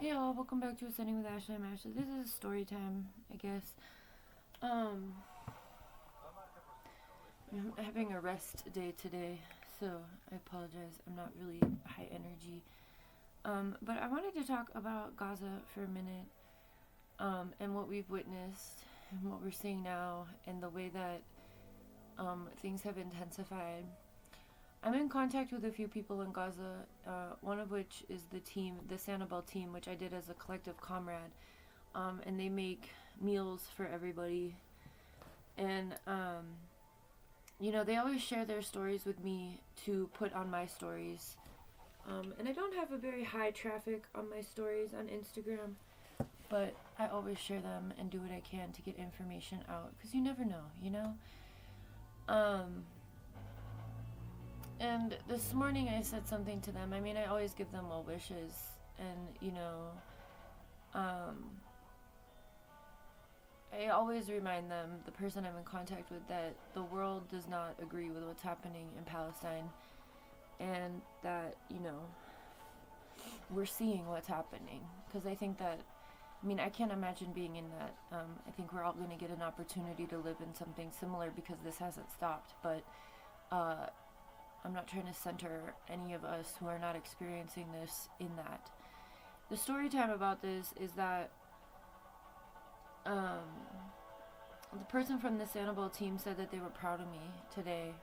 Hey y'all, welcome back to Ascending with Ashley. I'm Ashley. This is story time, I guess. I'm having a rest day today, so I apologize. I'm not really high energy. But I wanted to talk about Gaza for a minute, and what we've witnessed, and what we're seeing now, and the way that things have intensified. I'm in contact with a few people in Gaza, one of which is the Sanibel team, which I did as a collective comrade. And they make meals for everybody. And, they always share their stories with me to put on my stories. And I don't have a very high traffic on my stories on Instagram, but I always share them and do what I can to get information out, because you never know, you know? And this morning I said something to them. I mean, I always give them well wishes, and, I always remind them, the person I'm in contact with, that the world does not agree with what's happening in Palestine, and that, we're seeing what's happening. Because I think that, I can't imagine being in that. I think we're all going to get an opportunity to live in something similar because this hasn't stopped, but I'm not trying to center any of us who are not experiencing this in that. The story time about this is that the person from the Sanibel team said that they were proud of me today,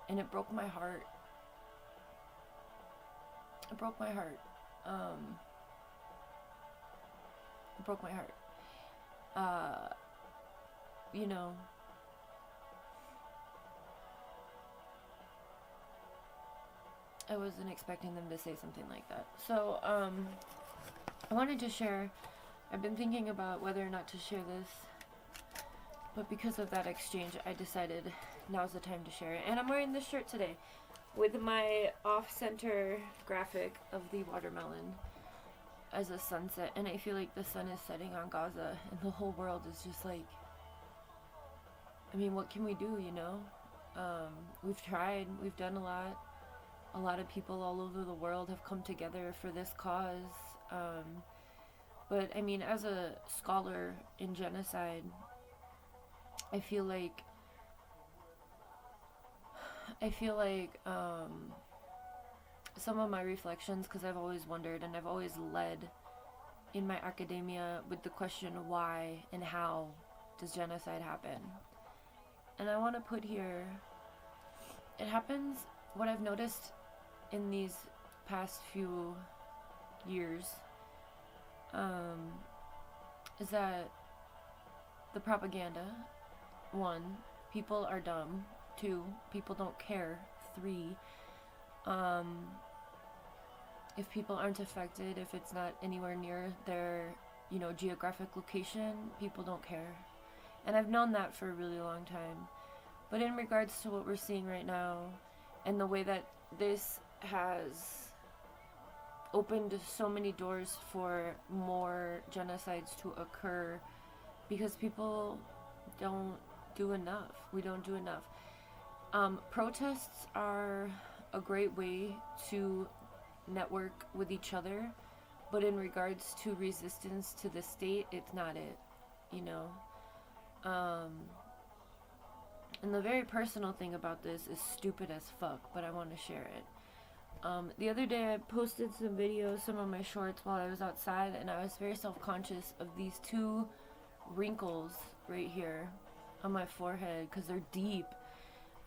and it broke my heart. It broke my heart. It broke my heart. You know, I wasn't expecting them to say something like that. So, I wanted to share. I've been thinking about whether or not to share this, but because of that exchange, I decided now's the time to share it. And I'm wearing this shirt today with my off-center graphic of the watermelon as a sunset. And I feel like the sun is setting on Gaza, and the whole world is just like, what can we do, We've tried, we've done a lot. A lot of people all over the world have come together for this cause. But as a scholar in genocide, I feel like some of my reflections, because I've always wondered and I've always led in my academia with the question, why and how does genocide happen? And I want to put here, it happens, what I've noticed in these past few years, is that the propaganda, 1, people are dumb, 2, people don't care, 3, if people aren't affected, if it's not anywhere near their, geographic location, people don't care. And I've known that for a really long time. But in regards to what we're seeing right now, and the way that this has opened so many doors for more genocides to occur, because people don't do enough. We don't do enough. Protests are a great way to network with each other, but in regards to resistance to the state, it's not it, And the very personal thing about this is stupid as fuck, but I want to share it. The other day I posted some videos, some of my shorts, while I was outside, and I was very self-conscious of these 2 wrinkles right here on my forehead, because they're deep.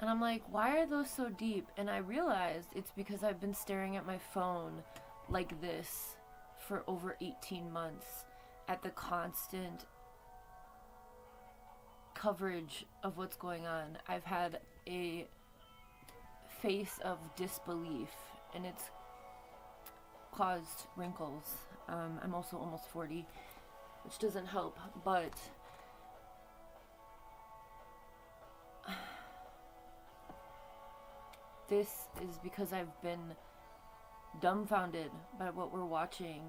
And I'm like, why are those so deep? And I realized it's because I've been staring at my phone like this for over 18 months at the constant coverage of what's going on. I've had a face of disbelief, and it's caused wrinkles. I'm also almost 40, which doesn't help, but this is because I've been dumbfounded by what we're watching.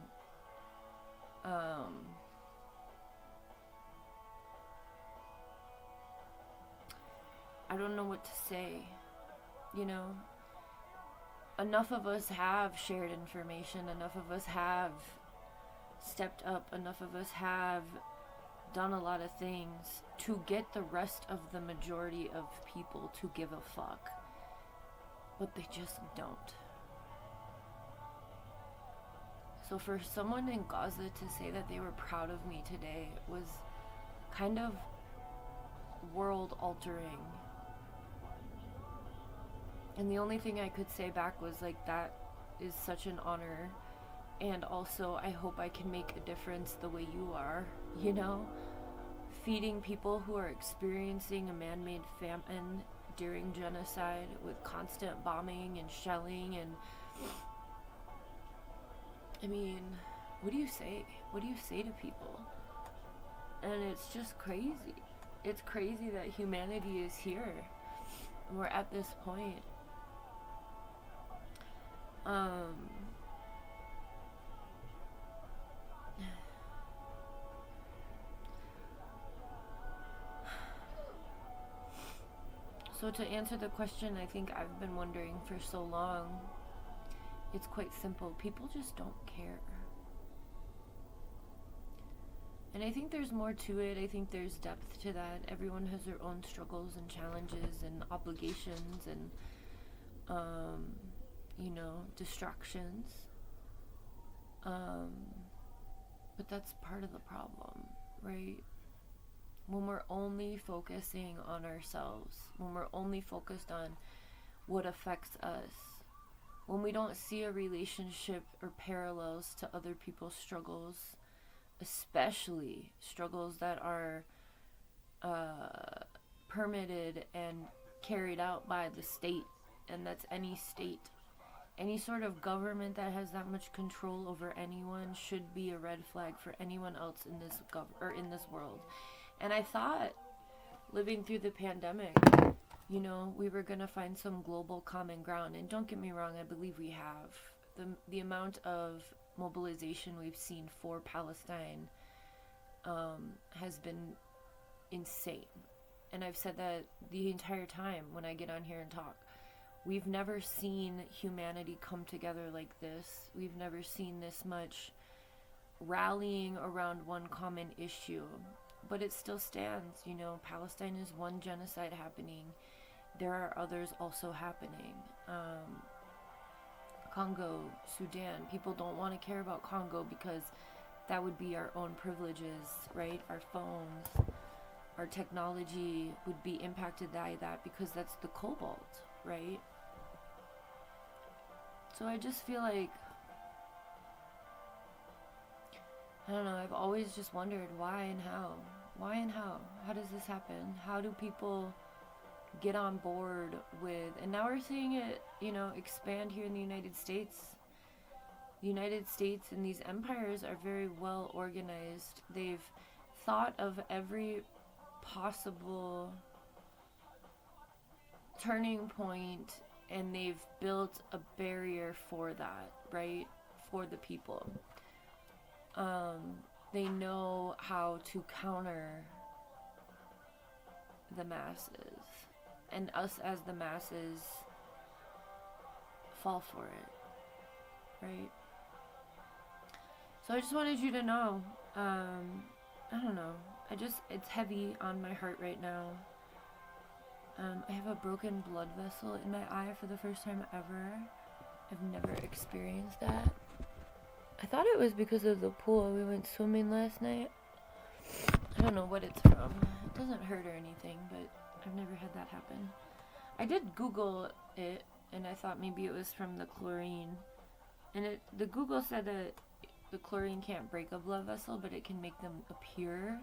I don't know what to say, Enough of us have shared information, enough of us have stepped up, enough of us have done a lot of things to get the rest of the majority of people to give a fuck. But they just don't. So for someone in Gaza to say that they were proud of me today was kind of world altering. And the only thing I could say back was like, that is such an honor. And also, I hope I can make a difference the way you are, you know? Feeding people who are experiencing a man-made famine during genocide with constant bombing and shelling and... I mean, what do you say? What do you say to people? And it's just crazy. It's crazy that humanity is here. And we're at this point. So to answer the question I think I've been wondering for so long, it's quite simple. People just don't care. And I think there's more to it. I think there's depth to that. Everyone has their own struggles and challenges and obligations and, distractions. But that's part of the problem, right? When we're only focusing on ourselves, when we're only focused on what affects us, when we don't see a relationship or parallels to other people's struggles, especially struggles that are permitted and carried out by the state, and that's any state. Any sort of government that has that much control over anyone should be a red flag for anyone else in this in this world. And I thought, living through the pandemic, we were gonna find some global common ground. And don't get me wrong, I believe we have. The amount of mobilization we've seen for Palestine has been insane. And I've said that the entire time when I get on here and talk. We've never seen humanity come together like this. We've never seen this much rallying around one common issue. But it still stands, Palestine is one genocide happening. There are others also happening. Congo, Sudan, people don't want to care about Congo because that would be our own privileges, right? Our phones, our technology would be impacted by that because that's the cobalt, right? So I just feel like, I don't know, I've always just wondered why and how. Why and how? How does this happen? How do people get on board with, and now we're seeing it, expand here in the United States. The United States and these empires are very well organized. They've thought of every possible turning point, and they've built a barrier for that, right? For the people. They know how to counter the masses. And us as the masses fall for it, right? So I just wanted you to know, I don't know, it's heavy on my heart right now. I have a broken blood vessel in my eye for the first time ever. I've never experienced that. I thought it was because of the pool. We went swimming last night. I don't know what it's from. It doesn't hurt or anything, but I've never had that happen. I did Google it, and I thought maybe it was from the chlorine. And the Google said that the chlorine can't break a blood vessel, but it can make them appear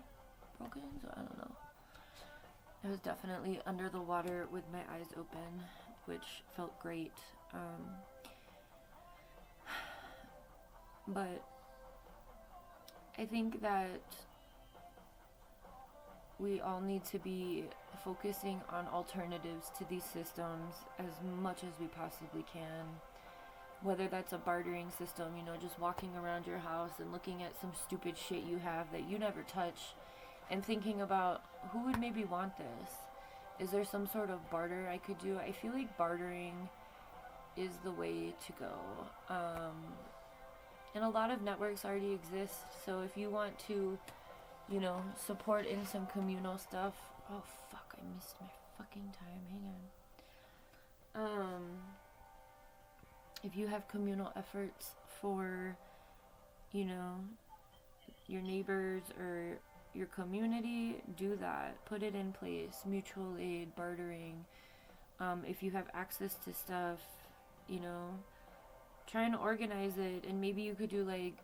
broken, so I don't know. I was definitely under the water with my eyes open, which felt great. But I think that we all need to be focusing on alternatives to these systems as much as we possibly can. Whether that's a bartering system, just walking around your house and looking at some stupid shit you have that you never touch and thinking about who would maybe want this. Is there some sort of barter I could do? I feel like bartering is the way to go. And a lot of networks already exist. So if you want to, support in some communal stuff. Oh fuck, I missed my fucking time. Hang on. If you have communal efforts for, your neighbors or your community, do that. Put it in place. Mutual aid, bartering. If you have access to stuff, try and organize it. And maybe you could do like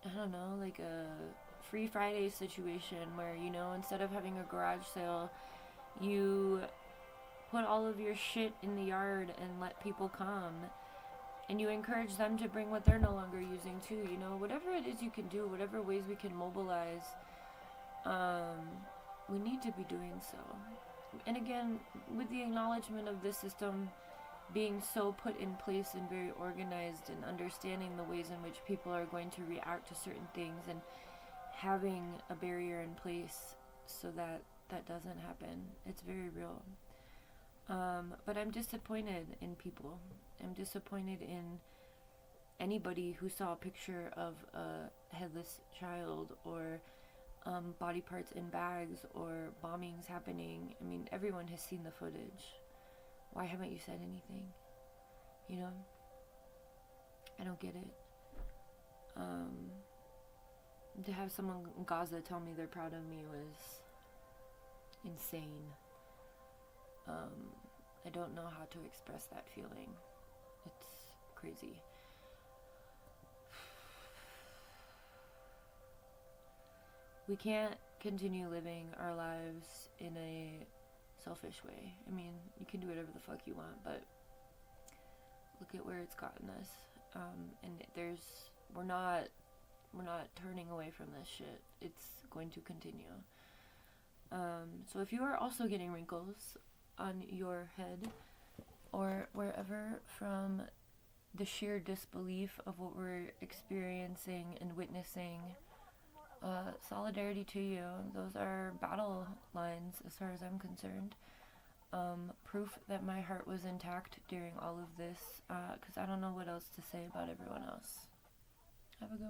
a Free Friday situation where, instead of having a garage sale, you put all of your shit in the yard and let people come. And you encourage them to bring what they're no longer using too, whatever it is you can do, whatever ways we can mobilize, we need to be doing so. And again, with the acknowledgement of this system being so put in place and very organized, and understanding the ways in which people are going to react to certain things, and having a barrier in place so that that doesn't happen. It's very real. But I'm disappointed in people. I'm disappointed in anybody who saw a picture of a headless child, or body parts in bags, or bombings happening. I mean, everyone has seen the footage. Why haven't you said anything? I don't get it. To have someone in Gaza tell me they're proud of me was insane. I don't know how to express that feeling. It's crazy. We can't continue living our lives in a selfish way. I mean, you can do whatever the fuck you want, but look at where it's gotten us. And we're not turning away from this shit. It's going to continue. So if you are also getting wrinkles on your head or wherever from the sheer disbelief of what we're experiencing and witnessing, solidarity to you. Those are battle lines as far as I'm concerned. Proof that my heart was intact during all of this, because I don't know what else to say about everyone else. Have a good one.